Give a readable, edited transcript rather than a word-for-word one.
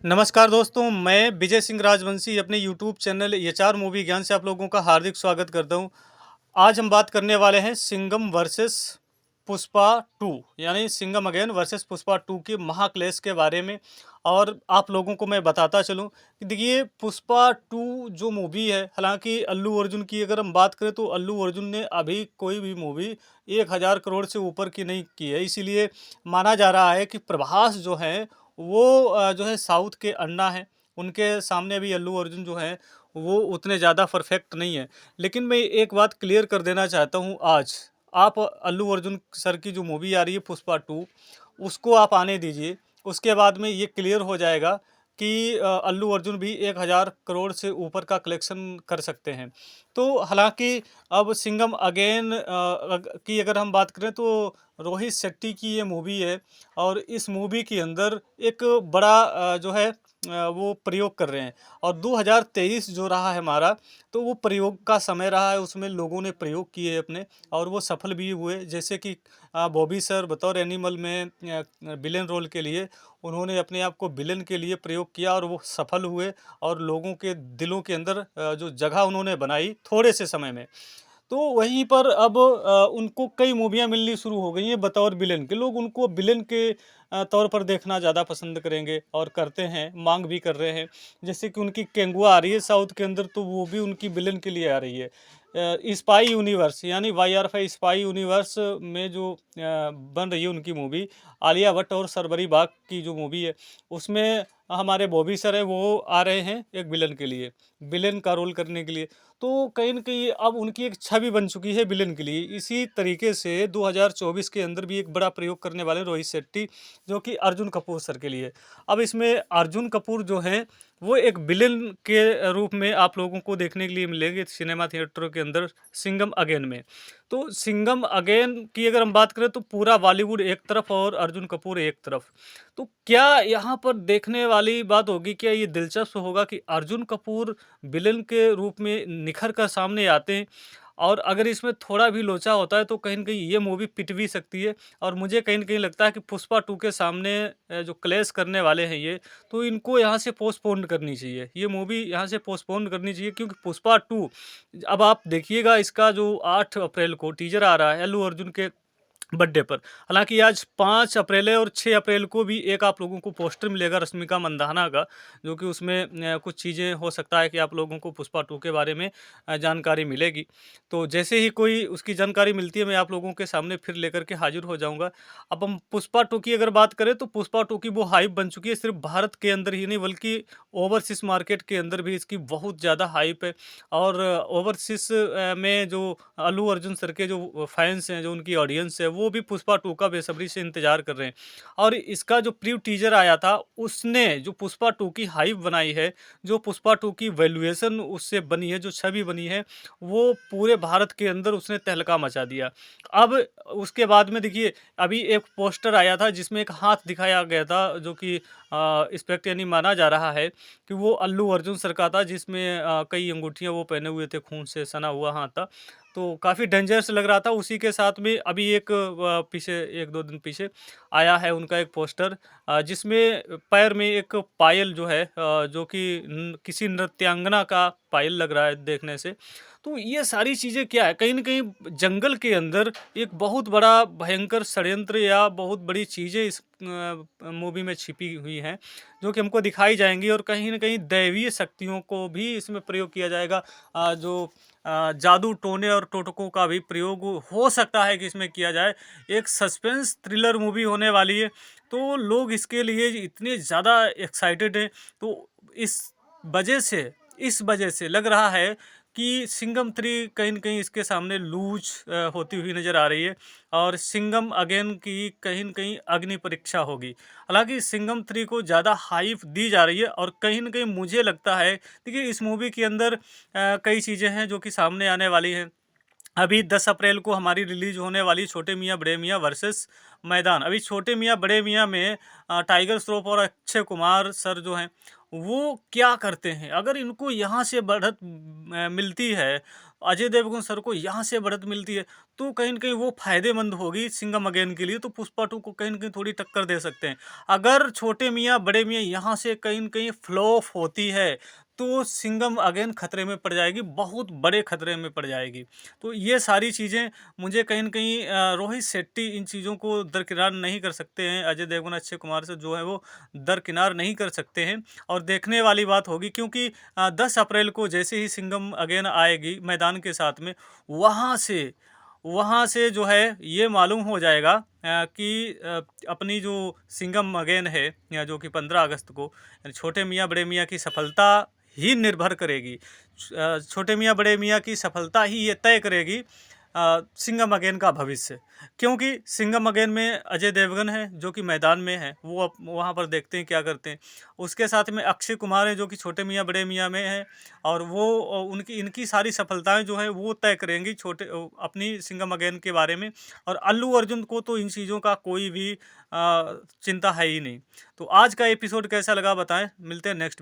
नमस्कार दोस्तों, मैं विजय सिंह राजवंशी अपने यूट्यूब चैनल एचआर मूवी ज्ञान से आप लोगों का हार्दिक स्वागत करता हूं। आज हम बात करने वाले हैं सिंघम वर्सेस पुष्पा 2 यानी सिंघम अगेन वर्सेस पुष्पा 2 के महाक्लेश के बारे में। और आप लोगों को मैं बताता चलूं कि देखिए पुष्पा 2 जो मूवी है, हालांकि अल्लू अर्जुन की अगर हम बात करें तो अल्लू अर्जुन ने अभी कोई भी मूवी 1000 करोड़ से ऊपर की नहीं की है। इसीलिए माना जा रहा है कि प्रभास जो है वो जो है साउथ के अन्ना हैं। उनके सामने अभी अल्लू अर्जुन जो हैं वो उतने ज़्यादा परफेक्ट नहीं है। लेकिन मैं एक बात क्लियर कर देना चाहता हूँ आज, आप अल्लू अर्जुन सर की जो मूवी आ रही है पुष्पा 2 उसको आप आने दीजिए। उसके बाद में ये क्लियर हो जाएगा कि अल्लू अर्जुन भी 1000 करोड़ से ऊपर का कलेक्शन कर सकते हैं। तो हालाँकि अब सिंघम अगेन की अगर हम बात करें तो रोहित शेट्टी की ये मूवी है। और इस मूवी के अंदर एक बड़ा जो है वो प्रयोग कर रहे हैं। और 2023 जो रहा है हमारा, तो वो प्रयोग का समय रहा है। उसमें लोगों ने प्रयोग किए अपने और वो सफल भी हुए। जैसे कि बॉबी सर बतौर एनिमल में विलेन रोल के लिए उन्होंने अपने आप को विलेन के लिए प्रयोग किया और वो सफल हुए। और लोगों के दिलों के अंदर जो जगह उन्होंने बनाई थोड़े से समय में। तो वहीं पर अब उनको कई मूवियाँ मिलनी शुरू हो गई हैं बतौर विलेन के। लोग उनको विलेन के तौर पर देखना ज़्यादा पसंद करेंगे और करते हैं, माँग भी कर रहे हैं। जैसे कि उनकी केंगुआ आ रही है साउथ के अंदर, तो वो भी उनकी विलेन के लिए आ रही है। स्पाई यूनिवर्स यानी वाईआर5 स्पाई यूनिवर्स में जो बन रही है उनकी मूवी, आलिया भट्ट और सरबरी बाग की जो मूवी है, उसमें हमारे बॉबी सर हैं वो आ रहे हैं एक विलेन के लिए, विलेन का रोल करने के लिए। तो कहीं न कहीं अब उनकी एक छवि बन चुकी है विलेन के लिए। इसी तरीके से 2024 के अंदर भी एक बड़ा प्रयोग करने वाले हैं रोहित शेट्टी, जो कि अर्जुन कपूर सर के लिए। अब इसमें अर्जुन कपूर जो हैं, वो एक विलेन के रूप में आप लोगों को देखने के लिए मिलेंगे सिनेमा थिएटरों के अंदर सिंघम अगेन में। तो सिंघम अगेन की अगर हम बात करें तो पूरा बॉलीवुड एक तरफ और अर्जुन कपूर एक तरफ। तो क्या यहाँ पर देखने वाली बात होगी, क्या ये दिलचस्प होगा कि अर्जुन कपूर विलेन के रूप में निखर कर सामने आते हैं? और अगर इसमें थोड़ा भी लोचा होता है तो कहीं न कहीं ये मूवी पिट भी सकती है। और मुझे कहीं न कहीं लगता है कि पुष्पा 2 के सामने जो क्लैश करने वाले हैं ये, तो इनको यहाँ से पोस्टपोन करनी चाहिए। ये मूवी यहाँ से पोस्टपोन करनी चाहिए, क्योंकि पुष्पा 2 अब आप देखिएगा, इसका जो 8 अप्रैल को टीज़र आ रहा है अल्लू अर्जुन के बर्थडे पर। हालाँकि आज 5 अप्रैल है और 6 अप्रैल को भी एक आप लोगों को पोस्टर मिलेगा रश्मिका मंदाना का, जो कि उसमें कुछ चीज़ें हो सकता है कि आप लोगों को पुष्पा 2 के बारे में जानकारी मिलेगी। तो जैसे ही कोई उसकी जानकारी मिलती है मैं आप लोगों के सामने फिर लेकर के हाज़िर हो जाऊँगा। अब हम पुष्पा 2 की अगर बात करें तो पुष्पा 2 की वो हाइप बन चुकी है, सिर्फ़ भारत के अंदर ही नहीं बल्कि ओवरसीज़ मार्केट के अंदर भी इसकी बहुत ज़्यादा हाइप है। और ओवरसीज़ में जो अल्लू अर्जुन सर के जो फैन्स हैं, जो उनकी ऑडियंस है, वो भी पुष्पा 2 का बेसब्री से इंतज़ार कर रहे हैं। और इसका जो प्री टीज़र आया था, उसने जो पुष्पा 2 की हाइप बनाई है, जो पुष्पा 2 की वैल्यूएशन उससे बनी है, जो छवि बनी है, वो पूरे भारत के अंदर उसने तहलका मचा दिया। अब उसके बाद में देखिए, अभी एक पोस्टर आया था जिसमें एक हाथ दिखाया गया था, जो कि इस्पेक्ट यानी माना जा रहा है कि वो अल्लू अर्जुन सर का था, जिसमें कई अंगूठियाँ वो पहने हुए थे, खून से सना हुआ हाथ था। तो काफ़ी डेंजरस लग रहा था। उसी के साथ में अभी एक पीछे 1-2 दिन पीछे आया है उनका एक पोस्टर, जिसमें पैर में एक पायल जो है, जो कि किसी नृत्यांगना का पायल लग रहा है देखने से। तो ये सारी चीज़ें क्या है, कहीं न कहीं जंगल के अंदर एक बहुत बड़ा भयंकर षड्यंत्र या बहुत बड़ी चीज़ें इस मूवी में छिपी हुई हैं, जो कि हमको दिखाई जाएँगी। और कहीं न कहीं दैवीय शक्तियों को भी इसमें प्रयोग किया जाएगा। जो जादू टोने और टोटकों का भी प्रयोग हो सकता है कि इसमें किया जाए। एक सस्पेंस थ्रिलर मूवी होने वाली है, तो लोग इसके लिए इतने ज़्यादा एक्साइटेड हैं। तो वजह से इस वजह से लग रहा है कि सिंघम 3 कहीं न कहीं इसके सामने लूज़ होती हुई नज़र आ रही है। और सिंघम अगेन की कहीं न कहीं अग्नि परीक्षा होगी। हालाँकि सिंघम 3 को ज़्यादा हाइप दी जा रही है और कहीं न कहीं मुझे लगता है, देखिए इस मूवी के अंदर कई चीज़ें हैं जो कि सामने आने वाली हैं। अभी 10 अप्रैल को हमारी रिलीज़ होने वाली छोटे मियाँ बड़े मियाँ वर्सेस मैदान। अभी छोटे मियाँ बड़े मियाँ में टाइगर श्रॉफ और अक्षय कुमार सर जो हैं वो क्या करते हैं। अगर इनको यहाँ से बढ़त मिलती है, अजय देवगन सर को यहाँ से बढ़त मिलती है, तो कहीं न कहीं वो फ़ायदेमंद होगी सिंघम अगेन के लिए, तो पुष्पा 2 को कहीं न कहीं थोड़ी टक्कर दे सकते हैं। अगर छोटे मियाँ, बड़े मियाँ यहाँ से कहीं न कहीं फ्लॉप होती है, तो सिंघम अगेन खतरे में पड़ जाएगी, बहुत बड़े खतरे में पड़ जाएगी। तो ये सारी चीज़ें मुझे कहीं न कहीं रोहित शेट्टी इन चीज़ों को दरकिनार नहीं कर सकते हैं। अजय देवगन, अक्षय कुमार से जो है वो दरकिनार नहीं कर सकते हैं, और देखने वाली बात होगी, क्योंकि 10 अप्रैल को जैसे ही सिंघम अगेन आएगी मैदान के साथ में, वहाँ से जो है ये मालूम हो जाएगा कि अपनी जो सिंघम अगेन है, या जो कि 15 अगस्त को, छोटे मियाँ बड़े मियाँ की सफलता ही निर्भर करेगी। छोटे मियाँ बड़े मियाँ की सफलता ही ये तय करेगी सिंघम अगेन का भविष्य। क्योंकि सिंघम अगेन में अजय देवगन है जो कि मैदान में है, वो वहाँ पर देखते हैं क्या करते हैं। उसके साथ में अक्षय कुमार है जो कि छोटे मियाँ बड़े मियाँ में है, और वो उनकी इनकी सारी सफलताएं जो है वो तय करेंगी अपनी सिंघम अगेन के बारे में। और अल्लू अर्जुन को तो इन चीज़ों का कोई भी चिंता है ही नहीं। तो आज का एपिसोड कैसा लगा बताएं। मिलते हैं नेक्स्ट